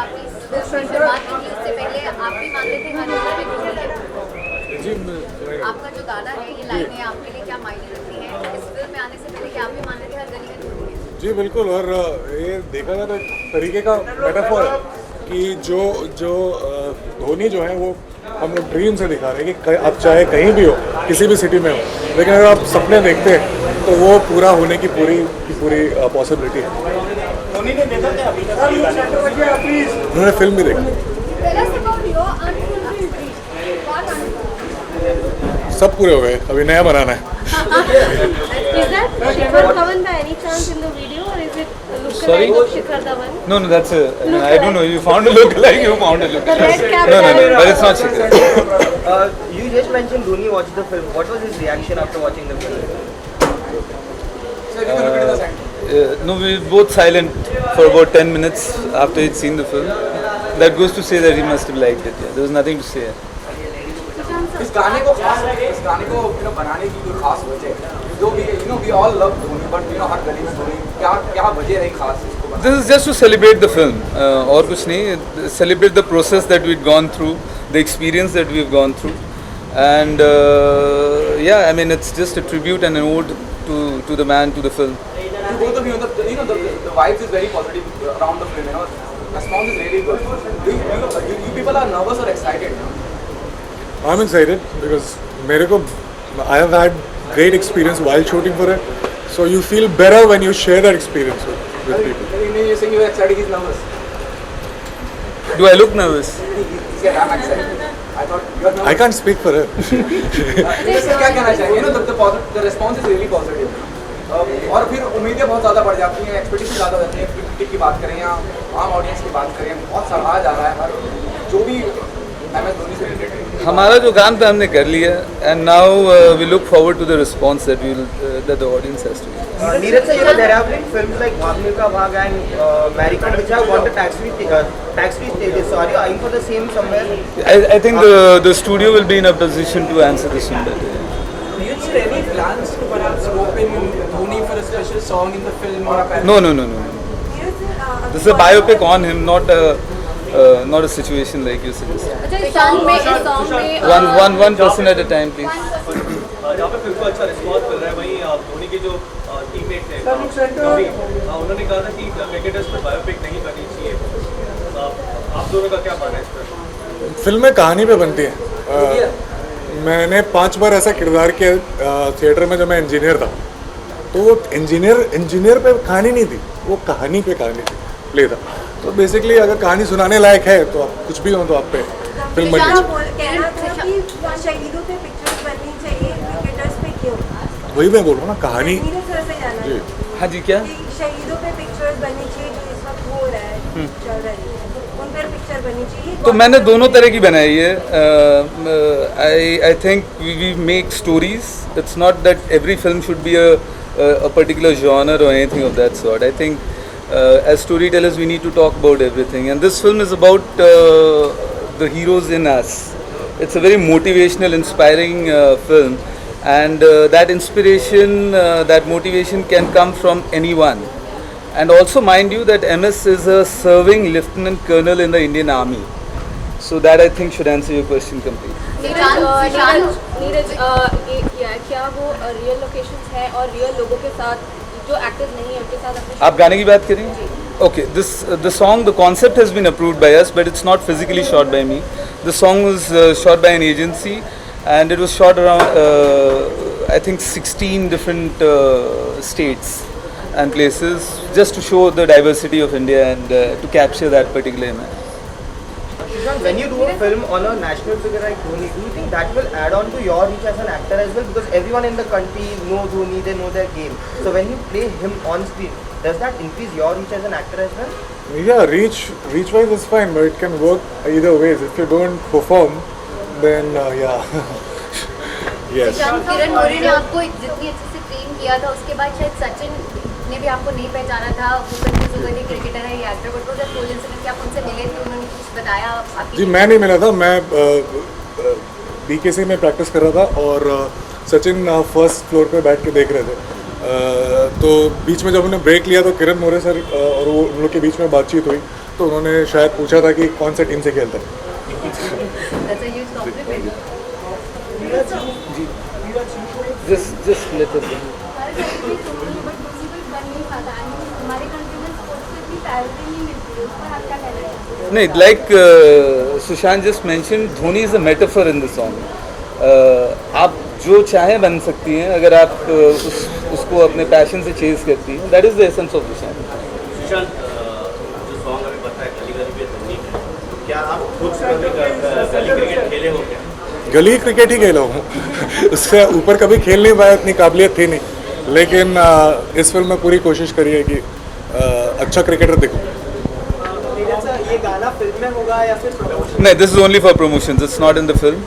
आपकी शुरुआत की थी उससे पहले आप भी मानते थे हर जगह भी धोनी है। जी आपका जो गाना है ये लाइनें आपके लिए क्या मायने रखती हैं? इस फिल्म में आने से पहले क्या आप भी मानते थे हर गली में धोनी है? जी बिल्कुल। और ये देखा जाए तो एक तरीके का मेटाफोर है कि जो धोनी जो है वो हम लोग ड्रीम से दिखा रहे हैं कि आप चाहे कहीं भी हो, किसी भी सिटी में हो, लेकिन अगर आप सपने देखते हैं तो वो पूरा होने की पूरी पॉसिबिलिटी है। धोनी ने देखा क्या अभी तक? उन्होंने फिल्म भी देखी, Tell us about your unfulfilled dream. What unfulfilled? सब पूरे हो गए, अभी नया बनाना है। Is that Shikhar Dhawan by any chance in the video, or is it Sorry? lookalike of Shikhar Dhawan? No, that's a. I don't know. You found a lookalike. You found a The lookalike. red cap No, guy. but it's not Shikhar. You just mentioned Dhoni watched the film. What was his reaction after watching the film? No, we were both silent for about 10 minutes after he'd seen the film. That goes to say that he must have liked it. Yeah. There was nothing to say. इस गाने को बनाने की कोई खास वजह जो भी we all love Dhoni but हर गली में धोनी क्या वजह रही खास इसको बनाने? This is just to celebrate the film. और कुछ नहीं. Celebrate the process that we'd gone through, the experience that we've gone through, and yeah, I mean it's just a tribute and an ode to the man, to the film. Both of you, the vibes is very positive around the film. Response is really good. You people are nervous or excited? I'm excited because मेरे को I have had great experience while shooting for it, so you feel better when you share that experience with people. You're saying you're excited, he's nervous. Do I look nervous? He said I'm excited. I thought you're nervous. I can't speak for it. जैसे क्या कहना चाहिए? The response is really positive. और फिर उम्मीदें बहुत ज़्यादा बढ़ जाती हैं, एक्सपेक्टेशन ज़्यादा हो जाती हैं। क्रिकेट की बात करें या आम ऑडियंस की बात करें, बहुत सराहा जा रहा है हर जो भी MS धोनी से रिलेटेड है। हमारा जो काम था हमने कर लिया, and now we look forward to the response that the audience has to give. Neeraj sir, there have been films like Bhag Milkha Bhag and Maricon which have won the tax-free status. So are you eyeing for the same somewhere? I think the studio will be in a position to answer this one better. Do you see any plans to perhaps rope in Dhoni for a special song in the film or a parody? No. This is a biopic on him, not a situation like you suggested. अच्छा इस song में One person at a time, please. जहाँ पे film को अच्छा response मिल रहा है वहीं धोनी के जो टीममेट थे कभी उन्होंने कहा था कि क्रिकेटर्स पर बायोपिक नहीं बनी चाहिए। आप दोनों का क्या मानना है इस पर? फिल्में कहानी पे बनती हैं। मैंने 5 बार ऐसा किरदार किया थिएटर में जब मैं इंजीनियर था, तो वो इंजीनियर पे कहानी नहीं थी, वो कहानी पे कहानी थी, प्ले था। तो बेसिकली अगर कहानी सुनाने लायक है तो आप कुछ भी हो तो आप पे फिल्म बन जाए। शहीदों पे पिक्चर्स बननी चाहिए, क्रिकेटर्स पे क्यों? वही मैं बोल रहा हूँ ना, कहानी। नीरज सर से जाना जी। है हाँ जी, क्या? कि शहीदों पे पिक्चर्स बननी चाहिए जो इस वक्त हो रहा है, चल रही है, उन पर पिक्चर बननी चाहिए। तो मैंने दोनों तरह की बनाई है। I think we make stories. It's not that every film should be a particular genre or anything of that sort. I think as storytellers we need to talk about everything, and this film is about the heroes in us. It's a very motivational, inspiring film, and that inspiration, that motivation can come from anyone. And also mind you that MS is a serving lieutenant colonel in the Indian Army. So that I think should answer your question completely. Neeraj क्या वो real locations है और real लोगों के साथ जो actors नहीं है उनके साथ अपने आप गाने की बात करेंगे? Okay, the song, the concept has been approved by us, but it's not physically shot by me. The song was shot by an agency, and it was shot around I think 16 different states and places, just to show the diversity of India and to capture that particular image. Shashank, when you do a film on a national figure like Dhoni, do you think that will add on to your reach as an actor as well? Because everyone in the country know Dhoni, they know their game. So when you play him on screen, does that increase your reach as an actor as well? Yeah, reach wise is fine, but it can work either ways. If you don't perform, then yeah. Yes. Kiran More ने आपको जितनी अच्छे से train किया था उसके बाद शायद सचिन ने भी आपको नहीं पहचाना था, वो कंफ्यूज हो गए थे क्रिकेटर है या एक्टर। बट वो जब 2 दिन से आप उनसे मिले थे, उन्होंने कुछ बताया आपकी? जी, मैं नहीं मिला था, मैं BKC में प्रैक्टिस कर रहा था और सचिन फर्स्ट फ्लोर पे बैठ के देख रहे थे। तो बीच में जब उन्होंने ब्रेक लिया तो किरण मोरे सर और वो उन लोग के बीच में बातचीत हुई, तो उन्होंने शायद पूछा था कि कौन सा टीम से खेलता है। That's a huge compliment. just let us know. नहीं, like Sushant just mentioned, Dhoni is a metaphor in the song. आप जो चाहे बन सकती हैं अगर आप उसको अपने पैशन से चेज करती हैं. That is the essence of the song. Sushant, जो सॉन्ग अभी बताया गली गली पे धोनी है, तो क्या आप खुद से कभी गली क्रिकेट खेले हो क्या? गली क्रिकेट ही खेला हूँ उससे ऊपर कभी खेल नहीं पाया, इतनी काबिलियत थी नहीं, लेकिन इस फिल्म में पूरी कोशिश करी है कि अच्छा क्रिकेटर दिखूं। ये गाना फिल्म में होगा या फिर promotion? No, this is only for promotions. It's not in the film.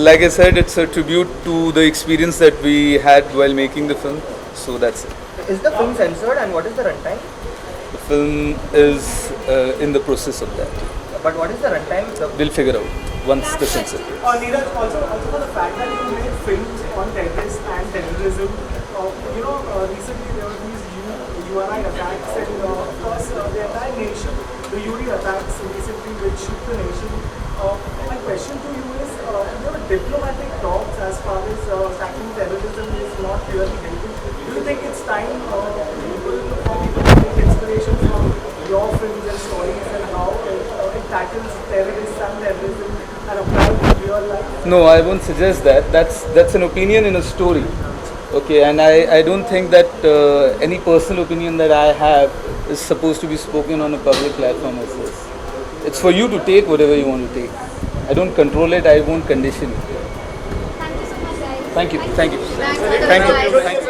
Like I said, it's a tribute to the experience that we had while making the film. So that's it. Is the film censored and what is the runtime? The film is in the process of that. But what is the runtime? We'll figure out once the censor. Neeraj, also for the fact that you made films on terrorists and terrorism, recently there were these URI attacks and of course the entire nation, the URI attacks recently which shook the nation. My question to you is, diplomatic talks as far as tackling terrorism is not really helping. Do you think it's time for people to take inspiration from your films and stories and how it tackles terrorists and terrorism and apply it in real life? No, I won't suggest that. That's an opinion in a story. Okay, and I don't think that any personal opinion that I have is supposed to be spoken on a public platform as this. It's for you to take whatever you want to take. I don't control it. I won't condition it. Thank you so much, guys. Thank you. Thank you. Thanks for the Thank you. advice. Thank you.